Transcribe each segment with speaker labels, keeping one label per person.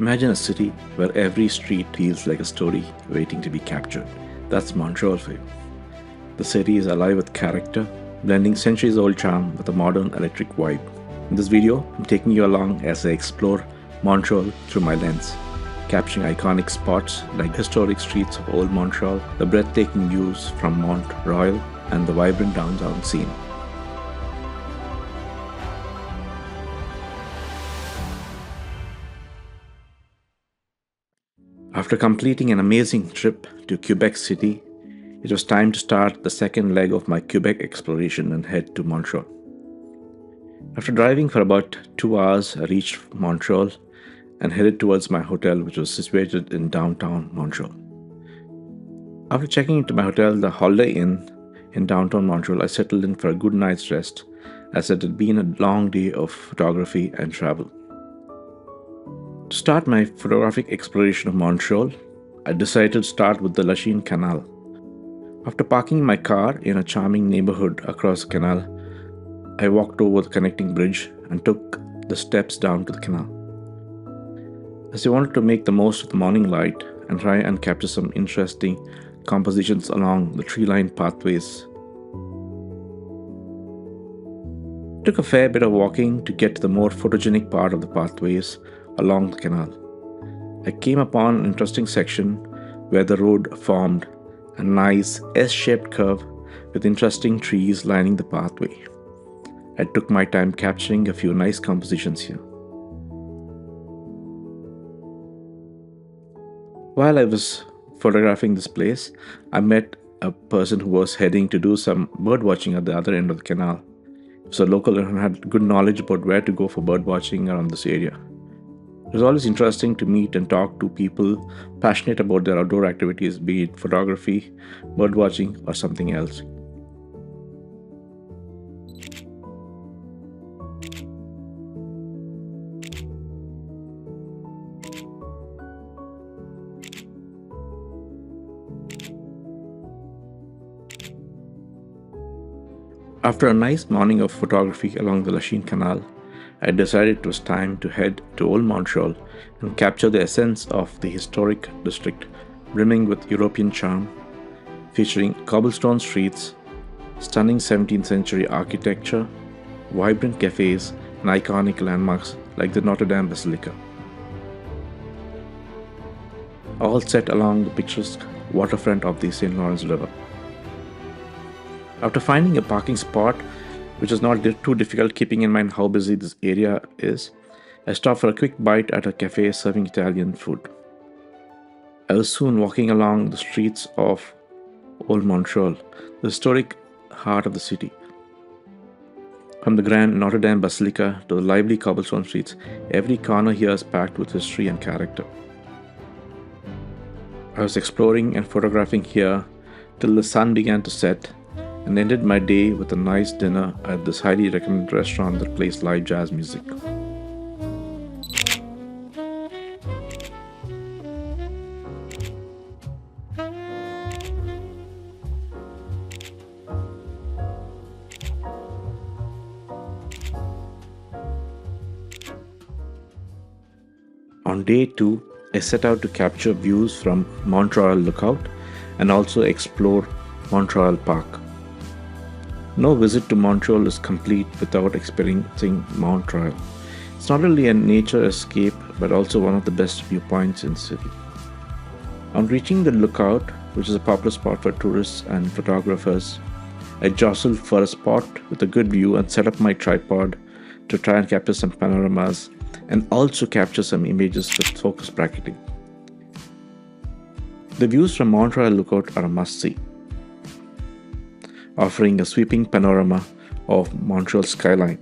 Speaker 1: Imagine a city where every street feels like a story waiting to be captured. That's Montreal for you. The city is alive with character, blending centuries old charm with a modern electric vibe. In this video, I'm taking you along as I explore Montreal through my lens, capturing iconic spots like historic streets of Old Montreal, the breathtaking views from Mont Royal, and the vibrant downtown scene. After completing an amazing trip to Quebec City, it was time to start the second leg of my Quebec exploration and head to Montreal. After driving for about 2 hours, I reached Montreal and headed towards my hotel, which was situated in downtown Montreal. After checking into my hotel, the Holiday Inn in downtown Montreal, I settled in for a good night's rest, as it had been a long day of photography and travel. To start my photographic exploration of Montreal, I decided to start with the Lachine Canal. After parking my car in a charming neighborhood across the canal, I walked over the connecting bridge and took the steps down to the canal. As I wanted to make the most of the morning light and try and capture some interesting compositions along the tree-lined pathways, it took a fair bit of walking to get to the more photogenic part of the pathways along the canal. I came upon an interesting section where the road formed a nice S-shaped curve with interesting trees lining the pathway. I took my time capturing a few nice compositions here. While I was photographing this place, I met a person who was heading to do some bird watching at the other end of the canal. He was a local and had good knowledge about where to go for bird watching around this area. It was always interesting to meet and talk to people passionate about their outdoor activities, be it photography, birdwatching, or something else. After a nice morning of photography along the Lachine Canal, I decided it was time to head to Old Montreal and capture the essence of the historic district, brimming with European charm, featuring cobblestone streets, stunning 17th century architecture, vibrant cafes, and iconic landmarks like the Notre Dame Basilica. All set along the picturesque waterfront of the St. Lawrence River. After finding a parking spot, which is not too difficult keeping in mind how busy this area is, I stopped for a quick bite at a cafe serving Italian food. I was soon walking along the streets of Old Montreal, the historic heart of the city. From the grand Notre Dame Basilica to the lively cobblestone streets, every corner here is packed with history and character. I was exploring and photographing here till the sun began to set, and ended my day with a nice dinner at this highly recommended restaurant that plays live jazz music. On day 2, I set out to capture views from Mont Royal Lookout and also explore Mont Royal Park. No visit to Montreal is complete without experiencing Mont Royal. It's not only a nature escape, but also one of the best viewpoints in the city. On reaching the lookout, which is a popular spot for tourists and photographers, I jostled for a spot with a good view and set up my tripod to try and capture some panoramas and also capture some images with focus bracketing. The views from Mont Royal Lookout are a must-see, offering a sweeping panorama of Montreal's skyline,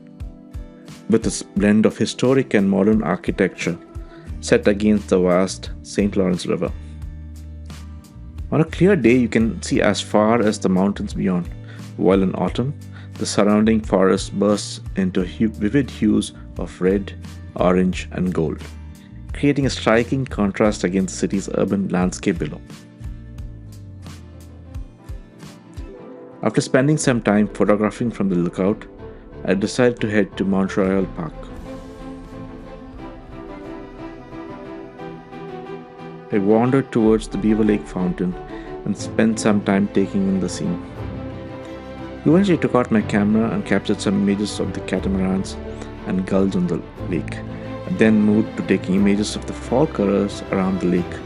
Speaker 1: with its blend of historic and modern architecture set against the vast St. Lawrence River. On a clear day, you can see as far as the mountains beyond, while in autumn, the surrounding forest bursts into vivid hues of red, orange, and gold, creating a striking contrast against the city's urban landscape below. After spending some time photographing from the lookout, I decided to head to Mont Royal Park. I wandered towards the Beaver Lake fountain and spent some time taking in the scene. Eventually, I took out my camera and captured some images of the catamarans and gulls on the lake, and then moved to taking images of the fall colors around the lake.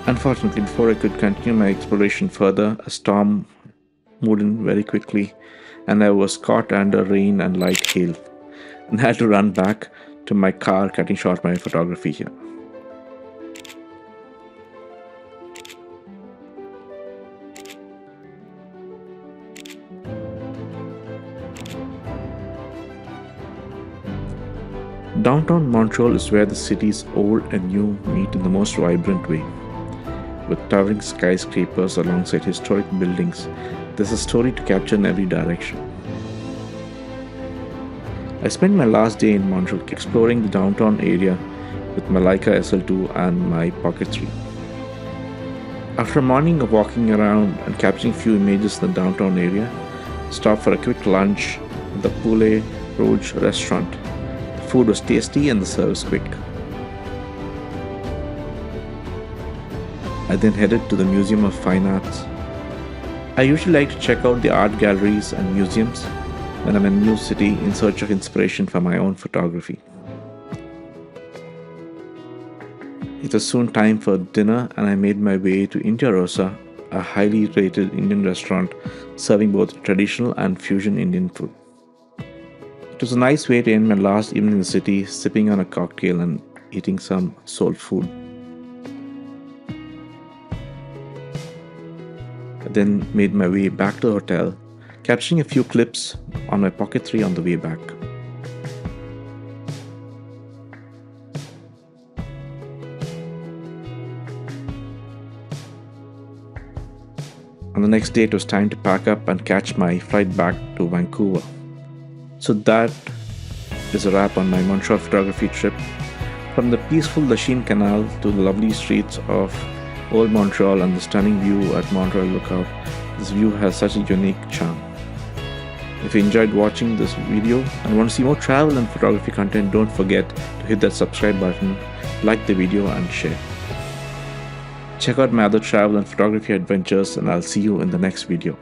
Speaker 1: Unfortunately, before I could continue my exploration further, a storm moved in very quickly, and I was caught under rain and light hail, and had to run back to my car, cutting short my photography here. Downtown Montreal is where the city's old and new meet in the most vibrant way. With towering skyscrapers alongside historic buildings, there's a story to capture in every direction. I spent my last day in Montreal exploring the downtown area with my Leica SL2 and my Pocket 3. After a morning of walking around and capturing a few images in the downtown area, stopped for a quick lunch at the Poulet Rouge restaurant. The food was tasty and the service quick. I then headed to the Museum of Fine Arts. I usually like to check out the art galleries and museums when I'm in a new city in search of inspiration for my own photography. It was soon time for dinner, and I made my way to India Rosa, a highly rated Indian restaurant serving both traditional and fusion Indian food. It was a nice way to end my last evening in the city, sipping on a cocktail and eating some soul food. I then made my way back to the hotel, capturing a few clips on my Pocket 3 on the way back. On the next day, it was time to pack up and catch my flight back to Vancouver. So that is a wrap on my Montreal photography trip. From the peaceful Lachine Canal to the lovely streets of Old Montreal and the stunning view at Mont Royal Lookout, this view has such a unique charm. If you enjoyed watching this video and want to see more travel and photography content, don't forget to hit that subscribe button, like the video and share. Check out my other travel and photography adventures, and I'll see you in the next video.